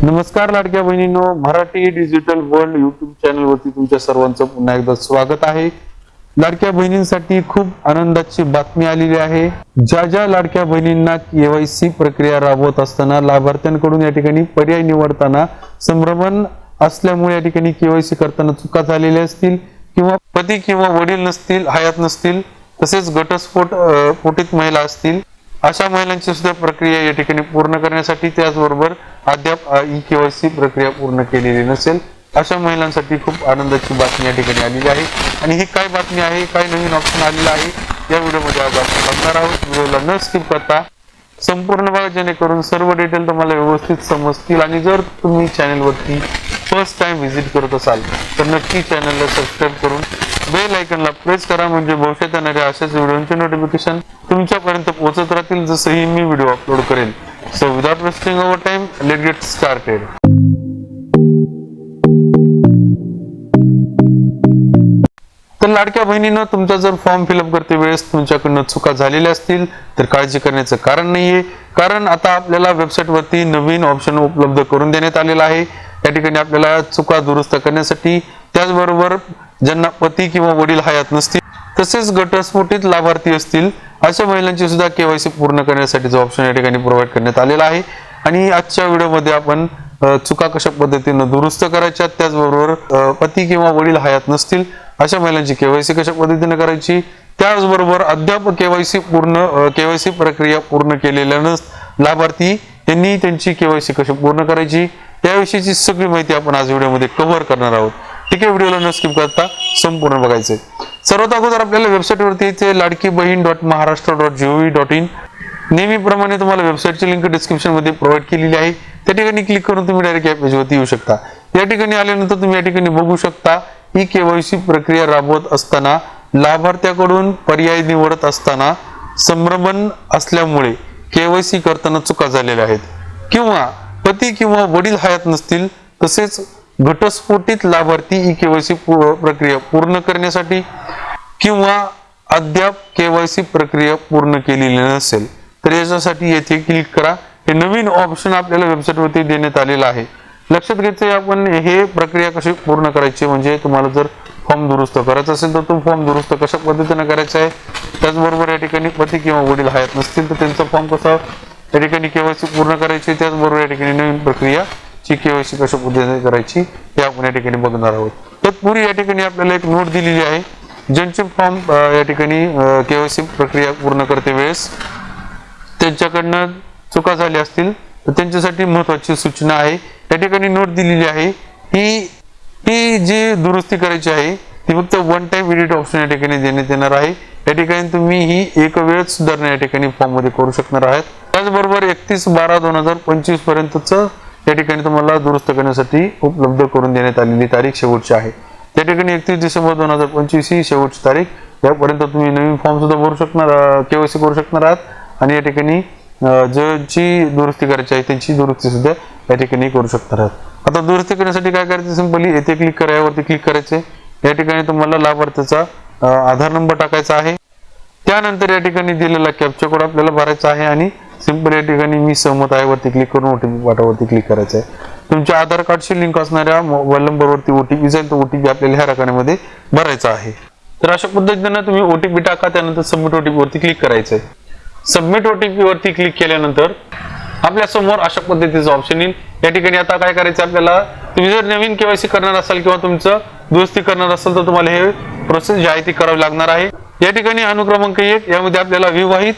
नमस्कार लाडक्या बहिणींनो, Marathi digital world YouTube channel वरती तुमच्या सर्वांचं पुन्हा एकदा स्वागत आहे। लाडक्या बहिणींसाठी खूप आनंदाची बातमी आलेली आहे। ज्या लाडक्या बहिणींना केवायसी प्रक्रिया राबवत असताना लाभार्थ्यांकडून या ठिकाणी पर्याय निवडताना संभ्रमण असल्यामुळे या ठिकाणी केवायसी करताना चुका झालेल्या असतील किंवा पती किंवा वडील नसतील, हयात नसतील, तसेच घटस्फोटित महिला असतील, अशा महिलांची सुद्धा प्रक्रिया या ठिकाणी पूर्ण करण्यासाठी, त्याचबरोबर अद्याप केवायसी प्रक्रिया पूर्ण केलेली नसेल अशा महिलांसाठी खूप आनंदाची बातमी या ठिकाणी आलेली आहे। आणि ही काय बातमी आहे, काय नवीन ऑप्शन आलेला आहे, या व्हिडिओमध्ये आज आपण बघणार आहोत। व्हिडिओला न स्किप करता संपूर्ण बघा, जेणेकरून सर्व डिटेल तुम्हाला व्यवस्थित समजतील। आणि जर तुम्ही चॅनलवरती फर्स्ट टाइम व्हिजिट करत असाल तर नक्की चॅनलला सबस्क्राईब करून बेल आयकॉनला प्रेस करा, म्हणजे भविष्यात येणाऱ्या अशाच व्हिडिओचे नोटिफिकेशन तुमच्यापर्यंत पोहोचत राहतील जसंही मी व्हिडिओ अपलोड करेल। So without wasting our time, let's get started. तर लाडक्या बहिणींनो, तुमचा जर फॉर्म फिलअप करते वेळेस तुमच्याकडून चुका झालेल्या असतील तर काळजी करण्याचं कारण नाहीये, कारण आता आपल्याला वेबसाईट वरती नवीन ऑप्शन उपलब्ध करून देण्यात आलेला आहे। या ठिकाणी आपल्याला चुका दुरुस्त करण्यासाठी, त्याचबरोबर ज्यांना पती किंवा वडील हयात नसतील, तसेच घटस्फोटित लाभार्थी असतील अशा महिलांची सुद्धा केवायसी पूर्ण करण्यासाठीचा ऑप्शन या ठिकाणी प्रोव्हाइड करण्यात आलेला आहे। आणि आजच्या व्हिडिओमध्ये आपण चुका कशा पद्धतीने दुरुस्त करायच्या, त्याचबरोबर पती किंवा वडील हयात नसतील अशा महिलांची केवायसी कशा पद्धतीने करायची, त्याचबरोबर अद्याप केवायसी प्रक्रिया पूर्ण केलेल्या लाभार्थी यांनी त्यांची केवायसी कशी पूर्ण करायची, याविषयीची सगळी माहिती आपण आज व्हिडिओमध्ये कव्हर करणार आहोत। ठीक आहे, व्हिडिओला न स्किप करता संपूर्ण बघायचे। सर्वात अगोदर आपल्याला वेबसाईट वरती यायचे, ladkibhin.maharashtra.gov.in। नेहमीप्रमाणे तुम्हाला वेबसाईटची लिंक डिस्क्रिप्शन मध्ये प्रोव्हाइड केलेली आहे, त्या ठिकाणी क्लिक करून तुम्ही डायरेक्ट या पेज वरती येऊ शकता। या ठिकाणी आल्यानंतर तुम्ही या ठिकाणी बघू शकता ही केवायसी प्रक्रिया राबवत असताना लाभार्थ्याकडून पर्याय निवडत असताना संभ्रमण असल्यामुळे केवायसी करताना चुका झालेल्या आहेत, किंवा पती किंवा वडील हयात नसतील, तसेच घटस्फोटित लाभार्थी ही केवायसी प्रक्रिया पूर्ण करण्यासाठी, किंवा अद्याप केवायसी प्रक्रिया पूर्ण केलेली नसेल तर याच्यासाठी येथे क्लिक करा। हे नवीन ऑप्शन आपल्याला वेबसाईट वरती देण्यात आलेलं आहे। लक्षात घ्यायचं आपण हे प्रक्रिया कशी पूर्ण करायची, म्हणजे तुम्हाला जर फॉर्म दुरुस्त करायचा असेल तर तो फॉर्म दुरुस्त कशा पद्धतीने करायचा आहे, त्याचबरोबर या ठिकाणी पती किंवा वडील हयात नसतील तर त्यांचा फॉर्म कसा या ठिकाणी केवायसी पूर्ण करायची, त्याचबरोबर या ठिकाणी नवीन प्रक्रिया ची केवायसी कशा पद्धतीने करायची हे आपण या ठिकाणी बघणार आहोत। तत्पूर्वी या ठिकाणी आपल्याला एक नोट दिलेली आहे, ज्यांचे फॉर्म या ठिकाणी केवायसी प्रक्रिया पूर्ण करते वेळेस त्यांच्याकडनं चुका झाल्या असतील तर त्यांच्यासाठी महत्त्वाची सूचना आहे। या ठिकाणी नोट दिलेली आहे, ही जी दुरुस्ती करायची आहे ती फक्त वन टाइम एडिट ऑप्शन या ठिकाणी देण्यात येणार आहे। या ठिकाणी तुम्ही ही एक वेळच सुधारणा या ठिकाणी फॉर्म मध्ये करू शकणार आहात। त्याचबरोबर 31/12/2025 पर्यंतच या ठिकाणी तुम्हाला दुरुस्त करण्यासाठी उपलब्ध करून देण्यात आलेली तारीख शेवटची आहे। त्या ठिकाणी 31 डिसेंबर 2025 ही शेवटची तारीख, यापर्यंत तुम्ही नवीन फॉर्म सुद्धा भरू शकणार, केवायसी करू शकणार आहात। आणि या ठिकाणी ज्यांची दुरुस्ती करायची आहे त्यांची दुरुस्ती सुद्धा या ठिकाणी करू शकणार आहात। आता दुरुस्ती करण्यासाठी काय करायचं, सिंपली येथे क्लिक करा, यावरती क्लिक करायचे। या ठिकाणी तुम्हाला लाभार्थीचा आधार नंबर टाकायचा आहे, त्यानंतर या ठिकाणी दिलेला कॅप्चा कोड आपल्याला भरायचा आहे आणि सिंपल या ठिकाणी मी सहमत आहे वरती क्लिक करून ओटीपी पाठवावरती क्लिक करायचं आहे। तुमच्या आधार कार्डशी लिंक असणाऱ्या मोबाईल नंबरवरती ओटीपी जाईल, तो ओटीपी आपल्याला ह्या रकान्यामध्ये भरायचा आहे। तर अशा पद्धतीने तुम्ही ओटीपी टाका, त्यानंतर सबमिट ओटीपी वरती क्लिक करायचं आहे। सबमिट ओटीपी वरती क्लिक केल्यानंतर आपल्या समोर अशा पद्धतीचं ऑप्शन येईल। या ठिकाणी आता काय करायचं आपल्याला, तुम्ही जर नवीन केवायसी करणार असाल किंवा तुमचं दुरुस्ती करणार असाल तर तुम्हाला हे प्रोसेस जी आहे ती करावी लागणार आहे। या ठिकाणी अनुक्रमांक 1 यामध्ये आपल्याला विवाहित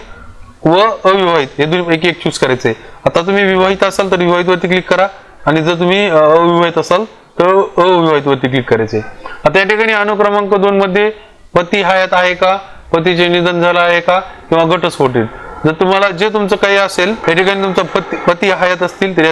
व अविवाहित हे दोन्हीपैकी एक चूज करायचंय। आता तुम्ही विवाहित असाल तर विवाहित वरती क्लिक करा, आणि जर तुम्ही अविवाहित असाल तर अविवाहित वरती क्लिक करायचे। आता या ठिकाणी अनुक्रमांक 2 मध्ये पती हयात आहे का, पतीचे निधन झालं आहे का, किंवा घटस्फोटित, जर तुम्हाला जे तुमचं काही असेल या ठिकाणी तुमचा पती हयात असतील तर या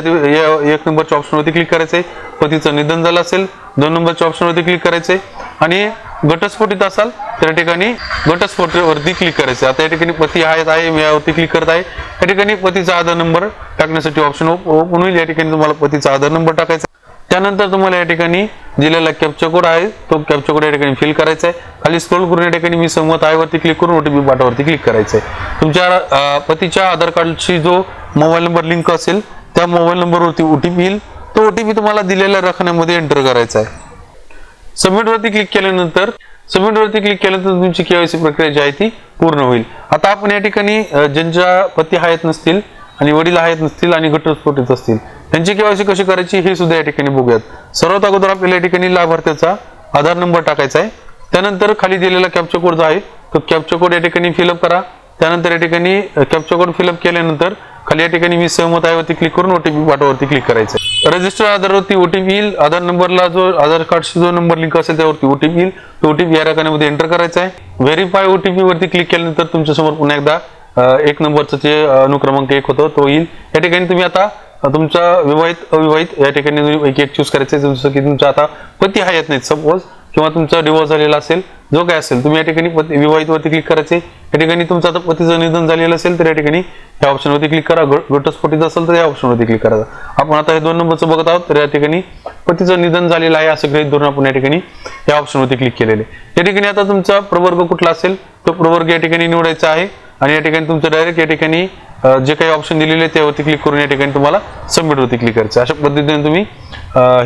1 नंबरच्या ऑप्शन वरती क्लिक करायचंय। पतीचं निधन झालं असेल 2 नंबरच्या ऑप्शन वरती क्लिक करायचंय, आणि घटस्फोटित असाल तर या ठिकाणी घटस्फोटावरती क्लिक करायचं। आता या ठिकाणी पती हयात आहे, मी यावरती क्लिक करत आहे। या ठिकाणी पतीचा आधार नंबर टाकण्यासाठी ऑप्शन ओपन होईल, या ठिकाणी तुम्हाला पतीचा आधार नंबर टाकायचा। त्यानंतर तुम्हाला या ठिकाणी दिलेला कॅप्चा कोड आहे, तो कॅप्चा कोड या ठिकाणी फिल करायचा आहे। खाली स्क्रॉल करून या ठिकाणी मी सहमत आहे वरती क्लिक करून ओटीपी पाठवावरती क्लिक करायचं आहे। तुमच्या पतीच्या आधार कार्डशी जो मोबाईल नंबर लिंक असेल त्या मोबाईल नंबरवरती ओटीपी येईल, तो ओटीपी तुम्हाला दिलेल्या रकान्यामध्ये एंटर करायचा आहे. सबमिट वरती क्लिक केल्यानंतर तुमची केवायसी प्रक्रिया जी आहे ती पूर्ण होईल. आता आपण या ठिकाणी ज्यांच्या पती हयात नसतील आणि वडील हयात नसतील आणि घटस्फोटित असतील त्यांची केवायसी कशी करायची हे सुद्धा या ठिकाणी बघूयात. सर्वात अगोदर आपल्याला या ठिकाणी लाभार्थ्याचा आधार नंबर टाकायचा आहे. त्यानंतर खाली दिलेला कॅप्चा कोड जो आहे तो कॅप्चा कोड या ठिकाणी फिलअप करा. त्यानंतर या ठिकाणी कॅप्चा कोड फिलअप केल्यानंतर खाली या ठिकाणी मी सहमत आहे वरती क्लिक करून ओटीपी पाठवावरती क्लिक करायचं. रजिस्टर आधारवरती ओटीपी येईल. आधार नंबरला जो आधार कार्डशी जो नंबर लिंक असेल त्यावरती ओटीपी येईल. तो ओटीपी या रकान्यामध्ये एंटर करायचा आहे. व्हेरीफाय ओटीपी वरती क्लिक केल्यानंतर तुमच्या समोर पुन्हा एकदा एक नंबरचा जे अनुक्रमांक 1 होतो तो येईल. या ठिकाणी तुम्ही आता तुमचा विवाहित अविवाहित या ठिकाणी एक चूज करायचं आहे. जसं की तुमचा आता पती हयात नाहीत सपोज किंवा तुमचा डिवोर्स झालेला असेल जो काय असेल तुम्ही या ठिकाणी विवाहित वरती क्लिक करायचे. या ठिकाणी तुमचं आता पतीचं निधन झालेलं असेल तर या ठिकाणी या ऑप्शन वरती क्लिक करा. घटस्फोटित असेल तर या ऑप्शन वरती क्लिक करायचं. आपण आता हे 2 नंबरचं बघत आहोत तर या ठिकाणी पतीचं निधन झालेलं आहे असं गृहीत धरून आपण या ठिकाणी या ऑप्शन वरती क्लिक केलेले. या ठिकाणी आता तुमचा प्रवर्ग कुठला असेल तो प्रवर्ग या ठिकाणी निवडायचा आहे आणि या ठिकाणी तुमचं डायरेक्ट या ठिकाणी जे काही ऑप्शन दिलेले त्यावरती क्लिक करून या ठिकाणी तुम्हाला सबमिट वरती क्लिक करायचं. अशा पद्धतीने तुम्ही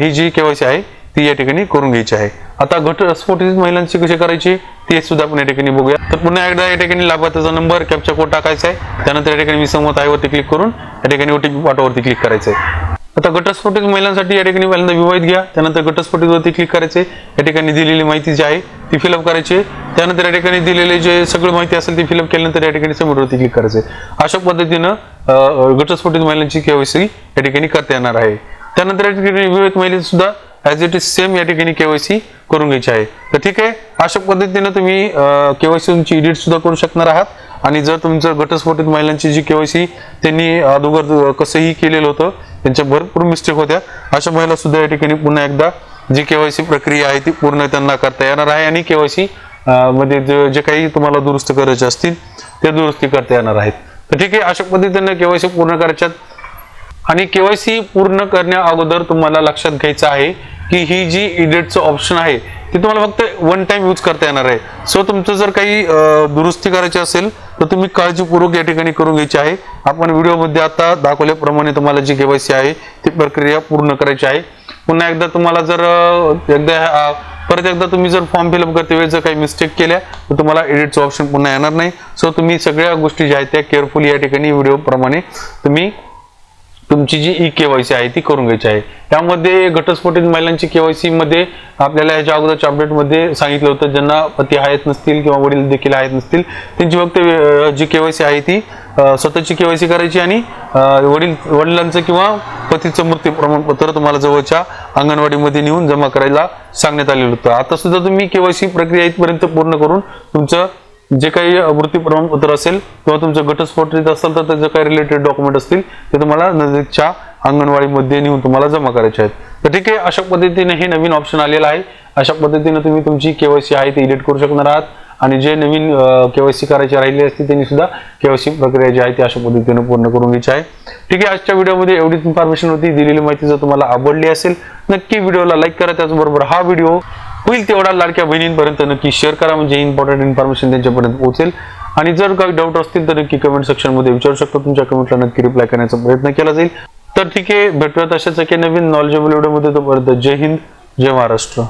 ही जी केवायसी आहे ती या ठिकाणी करून घ्यायची आहे. आता घटस्फोटित महिलांची कशी करायची ते सुद्धा आपण या ठिकाणी बघूया. तर पुन्हा एकदा या ठिकाणी लाभार्थ्याचा नंबर कॅप्चा कोड टाकायचा आहे. त्यानंतर या ठिकाणी मी सहमत आहे वरती क्लिक करून या ठिकाणी ओटीपी पाठवावरती क्लिक करायचं आहे. आता घटस्फोटित महिलांसाठी या ठिकाणी पहिल्यांदा विवाहित घ्या. त्यानंतर घटस्फोटित वरती क्लिक करायचे. या ठिकाणी दिलेली माहिती जी आहे ती फिलअप करायची. त्यानंतर या ठिकाणी दिलेले जे सगळी माहिती असेल ती फिलअप केल्यानंतर या ठिकाणी सबमिट वरती क्लिक करायचे. अशा पद्धतीनं घटस्फोटित महिलांची केवायसी या ठिकाणी करता येणार आहे. त्यानंतर या ठिकाणी विवाहित महिलेची सुद्धा ॲज इट इज सेम या ठिकाणी केवायसी करून घ्यायची आहे. तर ठीक आहे, अशा पद्धतीने तुम्ही केवायसी तुमची एडिट सुद्धा करू शकणार आहात. आणि जर तुमचं घटस्फोटित महिलांची जी केवायसी त्यांनी अगोदर कसंही केलेलं होतं त्यांच्या भरपूर मिस्टेक होत्या अशा महिला सुद्धा या ठिकाणी पुन्हा एकदा जी केवायसी प्रक्रिया आहे ती पूर्ण त्यांना करता येणार आहे आणि केवायसी मध्ये जे काही तुम्हाला दुरुस्त करायचे असतील ते दुरुस्ती करता येणार आहेत. तर ठीक आहे, अशा पद्धतीने केवायसी पूर्ण करायच्यात. आणि केवायसी पूर्ण करण्या अगोदर तुम्हाला लक्षात घ्यायचं आहे की ही जी एडिटचं ऑप्शन आहे ते तुम्हाला फक्त 1 टाइम यूज करता येणार आहे. सो तुमचं जर काही दुरुस्ती करायची असेल तर तुम्ही काळजीपूर्वक या ठिकाणी करून घ्यायची आहे. आपण व्हिडिओमध्ये आता दाखवल्याप्रमाणे तुम्हाला जी केवायसी आहे ती प्रक्रिया पूर्ण करायची आहे. पुन्हा एकदा तुम्हाला जर परत एकदा तुम्ही जर फॉर्म फिलअप करते वेळेस जर काही मिस्टेक केल्या तर तुम्हाला एडिटचं ऑप्शन पुन्हा येणार नाही. सो तुम्ही सगळ्या गोष्टी ज्या आहेत त्या केअरफुली या ठिकाणी व्हिडिओ प्रमाणे तुम्ही तुमची जी ई केवायसी आहे ती करून घ्यायची आहे. त्यामध्ये घटस्फोटित महिलांची केवायसी मध्ये आपल्याला ह्याच्या अगोदरच्या अपडेटमध्ये सांगितलं होतं ज्यांना पती हयात नसतील किंवा वडील देखील हयात नसतील त्यांची फक्त जी केवायसी आहे ती स्वतःची केवायसी करायची आणि वडिलांचं किंवा पतीचं मृत्यू प्रमाणपत्र तुम्हाला जवळच्या अंगणवाडीमध्ये नेऊन जमा करायला सांगण्यात आलेलं होतं. आता सुद्धा तुम्ही केवायसी प्रक्रिया इथपर्यंत पूर्ण करून तुमचं जे काही मृत्यू प्रमाणपत्र असेल किंवा तुमचं घटस्फोटित असेल तर त्याचं काही रिलेटेड डॉक्युमेंट असतील ते तुम्हाला नजीकच्या अंगणवाडीमध्ये नेऊन तुम्हाला जमा करायचे आहेत. तर ठीक आहे, अशा पद्धतीने हे नवीन ऑप्शन आलेलं आहे. अशा पद्धतीने तुम्ही तुमची केवायसी आहे ती एडिट करू शकणार आहात आणि जे नवीन केवायसी करायची राहिली असते त्यांनी सुद्धा केवायसी प्रक्रिया जी आहे ती अशा पद्धतीने पूर्ण करून घ्यायची आहे. ठीक आहे, आजच्या व्हिडिओमध्ये एवढीच इन्फॉर्मेशन होती. दिलेली माहिती जर तुम्हाला आवडली असेल नक्की व्हिडिओला लाईक करा. त्याचबरोबर हा व्हिडिओ होईल तेवढा लाडक्या बहिणींपर्यंत नक्की शेअर करा म्हणजे इम्पॉर्टंट इन्फॉर्मेशन त्यांच्यापर्यंत पोहोचेल. आणि जर काही डाऊट असतील तर नक्की कमेंट सेक्शन मध्ये विचारू शकता. तुमच्या कमेंटला नक्की रिप्लाय करण्याचा प्रयत्न केला जाईल. तर ठीक आहे, भेटूयात अशाच एका नवीन नॉलेजेबल व्हिडिओमध्ये. तोपर्यंत जय हिंद, जय महाराष्ट्र.